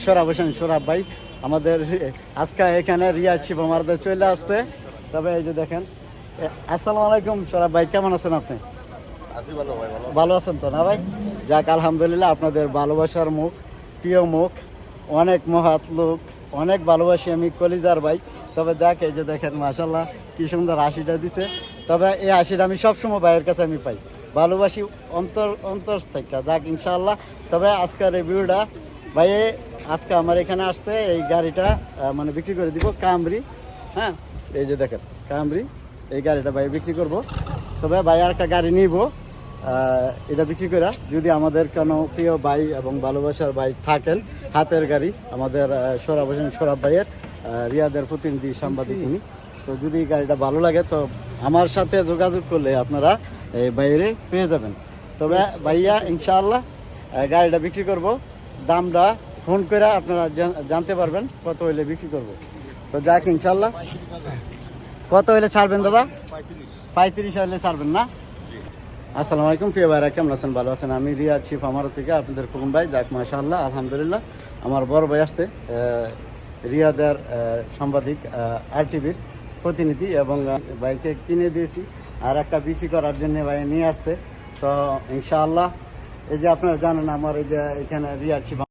সোরাব হোসেন সোরাব ভাই আমাদের আজকে এখানে রিয়া শিব আমাদের চলে আসছে। তবে এই যে দেখেন, আসসালামু আলাইকুম সোরাব ভাই, কেমন আছেন আপনি? ভালো আছেন তো না ভাই? যাক আলহামদুলিল্লাহ, আপনাদের ভালোবাসার মুখ, প্রিয় মুখ, অনেক মহৎ লোক, অনেক ভালোবাসি আমি কলিজার ভাই। তবে দেখ এই যে দেখেন মাশাল্লাহ কি সুন্দর হাসিটা দিছে। তবে এই হাসিটা আমি সবসময় ভাইয়ের কাছে আমি পাই, ভালোবাসি অন্তর থেকে। যাক ইনশাআল্লাহ। তবে আজকের এই ভিডিওটা ভাই, আজকে আমার এখানে আসছে এই গাড়িটা মানে বিক্রি করে দিব, কামরি। হ্যাঁ, এই যে দেখেন কামরি, এই গাড়িটা ভাই বিক্রি করব। তবে ভাই আর একটা গাড়ি নিব, এটা বিক্রি করে যদি আমাদের কোনো প্রিয় ভাই এবং ভালোবাসার ভাই থাকেন, হাতের গাড়ি আমাদের সোরাব হোসেন সোরাব ভাইয়ের, রিয়াদের প্রতিনিধি সাংবাদিক উনি। তো যদি গাড়িটা ভালো লাগে তো আমার সাথে যোগাযোগ করলে আপনারা এই বাইরে পেয়ে যাবেন। তবে ভাইয়া ইনশাআল্লাহ গাড়িটা বিক্রি করব, দামটা ফোন করে আপনারা জানতে পারবেন কত হইলে বিক্রি করব। তো যাক ইনশাআল্লাহ, কত হইলে ছাড়বেন দাদা? 35 হইলে ছাড়বেন না? আসসালামু আলাইকুম প্রিয় ভাইরা, কেমন আছেন? ভালো আছেন? আমি রিয়াদ শিফ আমার থেকে আপনাদের খুকুম ভাই। যাক মাশাআল্লাহ আলহামদুলিল্লাহ, আমার বড় ভাই আসছে, রিয়াদের সাংবাদিক, RTVর প্রতিনিধি, এবং ভাইকে কিনে দিয়েছি আর একটা বিক্রি করার জন্য ভাই নিয়ে আসছে। তো ইনশাআল্লাহ এই যে আপনারা জানেন আমার এই যে এখানে রিয়াদ শিফ